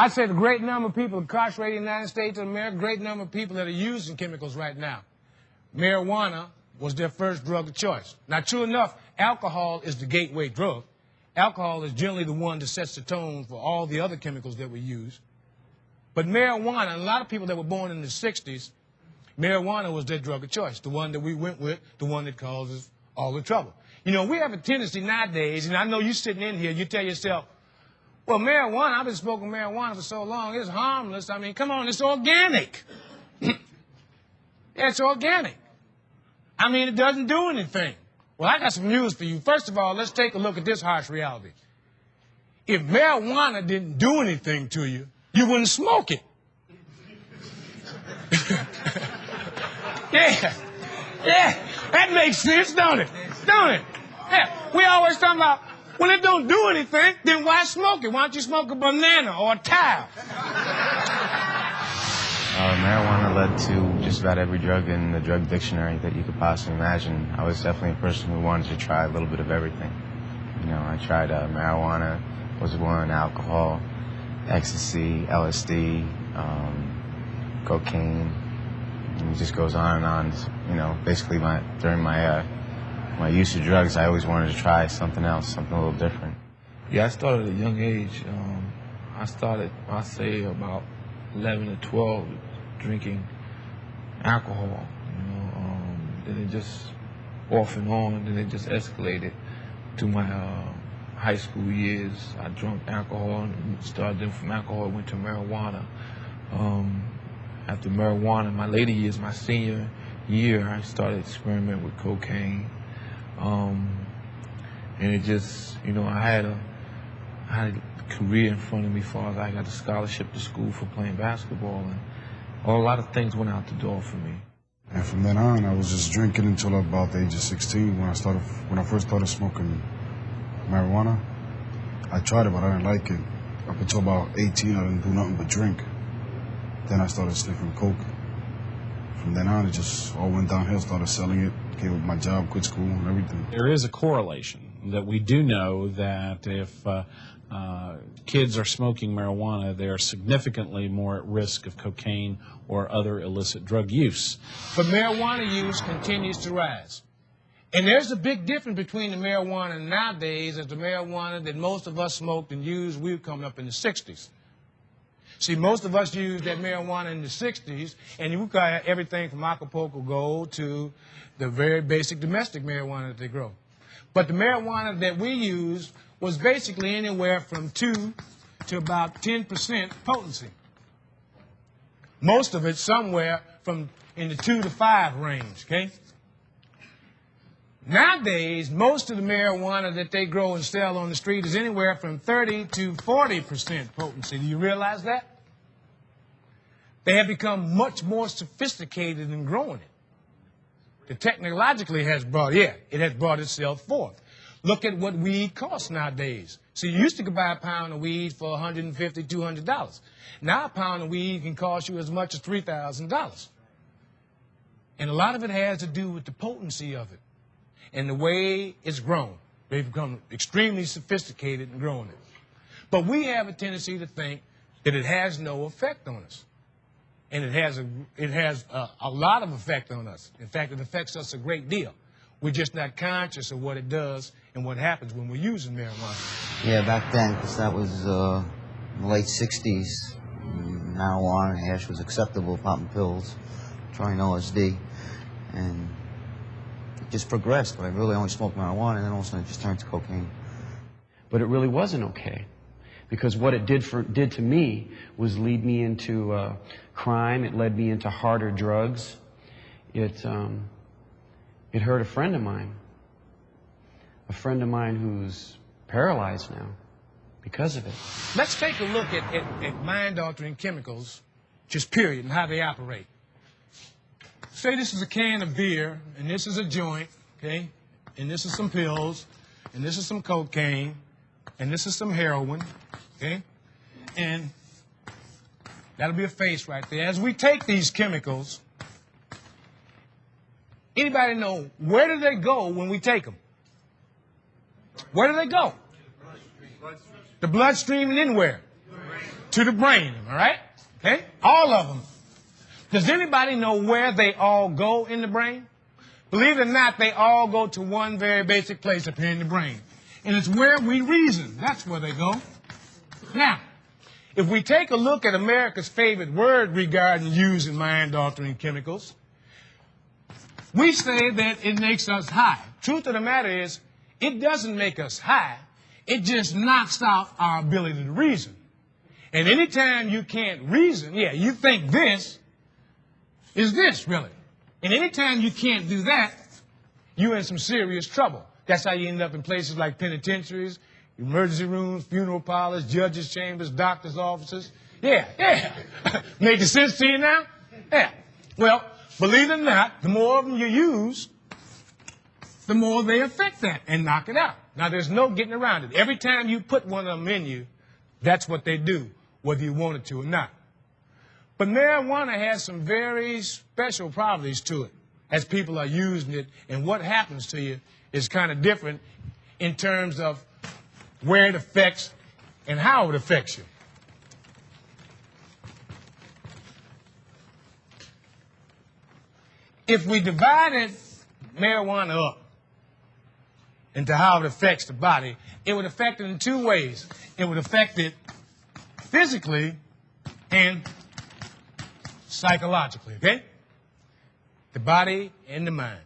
I said a great number of people incarcerated in the United States of America, a great number of people that are using chemicals right now. Marijuana was their first drug of choice. Now, true enough, alcohol is the gateway drug. Alcohol is generally the one that sets the tone for all the other chemicals that we use. But marijuana, a lot of people that were born in the 60s, marijuana was their drug of choice, the one that we went with, the one that causes all the trouble. You know, we have a tendency nowadays, and I know you're sitting in here, you tell yourself, well, marijuana, I've been smoking marijuana for so long, it's harmless. I mean, come on, it's organic. Yeah, it's organic. I mean, it doesn't do anything. Well, I got some news for you. First of all, let's take a look at this harsh reality. If marijuana didn't do anything to you, you wouldn't smoke it. Yeah, that makes sense, don't it? Don't it? Yeah, we always talk about, well, it don't do anything, then why smoke it? Why don't you smoke a banana or a tile? Marijuana led to just about every drug in the drug dictionary that you could possibly imagine. I was definitely a person who wanted to try a little bit of everything. You know, I tried marijuana, was one, alcohol, ecstasy, LSD, cocaine, and it just goes on and on. You know, basically during my use of drugs, I always wanted to try something else, something a little different. Yeah, I started at a young age. I started, I'd say, about 11 or 12, drinking alcohol. You know, then it just off and on. Then it just escalated to my high school years. I drank alcohol and started from alcohol, went to marijuana. After marijuana, my later years, my senior year, I started experimenting with cocaine. And it just, you know, I had a career in front of me as far as I got a scholarship to school for playing basketball, and a lot of things went out the door for me. And from then on, I was just drinking until about the age of 16 when I first started smoking marijuana. I tried it, but I didn't like it. Up until about 18, I didn't do nothing but drink. Then I started sniffing coke. From then on, it just all went downhill, started selling it, gave up my job, quit school, and everything. There is a correlation that we do know that if kids are smoking marijuana, they are significantly more at risk of cocaine or other illicit drug use. But marijuana use continues to rise. And there's a big difference between the marijuana nowadays and the marijuana that most of us smoked and used. We were coming up in the 60s. See, most of us used that marijuana in the 60s, and you got everything from Acapulco Gold to the very basic domestic marijuana that they grow. But the marijuana that we used was basically anywhere from 2 to about 10% potency. Most of it somewhere from in the 2 to 5 range, okay? Nowadays, most of the marijuana that they grow and sell on the street is anywhere from 30 to 40% potency. Do you realize that? They have become much more sophisticated in growing it. It technologically has brought, it has brought itself forth. Look at what weed costs nowadays. See, you used to buy a pound of weed for $150, $200. Now a pound of weed can cost you as much as $3,000. And a lot of it has to do with the potency of it and the way it's grown. They've become extremely sophisticated in growing it. But we have a tendency to think that it has no effect on us. And it has a lot of effect on us. In fact, it affects us a great deal. We're just not conscious of what it does and what happens when we're using marijuana. Yeah, back then, because that was the late 60s. Marijuana and hash was acceptable, popping pills, trying LSD, and it just progressed. I really only smoked marijuana, and then all of a sudden it just turned to cocaine. But it really wasn't okay, because what it did to me was lead me into crime. It led me into harder drugs. It hurt a friend of mine who's paralyzed now because of it. Let's take a look at mind-altering chemicals, just period, and how they operate. Say this is a can of beer, and this is a joint, okay? And this is some pills, and this is some cocaine, and this is some heroin, okay? And that'll be a face right there. As we take these chemicals, anybody know where do they go when we take them? Where do they go? The bloodstream, and then where? to the brain, all right? Okay? All of them. Does anybody know where they all go in the brain? Believe it or not, they all go to one very basic place up here in the brain. And it's where we reason. That's where they go. Now, if we take a look at America's favorite word regarding using mind-altering chemicals, we say that it makes us high. Truth of the matter is, it doesn't make us high. It just knocks out our ability to reason. And anytime you can't reason, yeah, you think this is this, really. And anytime you can't do that, you're in some serious trouble. That's how you end up in places like penitentiaries, emergency rooms, funeral parlors, judges' chambers, doctors' offices. Yeah. Making sense to you now? Yeah. Well, believe it or not, the more of them you use, the more they affect that and knock it out. Now, there's no getting around it. Every time you put one of them in you, that's what they do, whether you want it to or not. But marijuana has some very special properties to it as people are using it, and what happens to you is kind of different in terms of where it affects and how it affects you. If we divided marijuana up into how it affects the body, it would affect it in two ways. It would affect it physically and psychologically, okay? The body and the mind.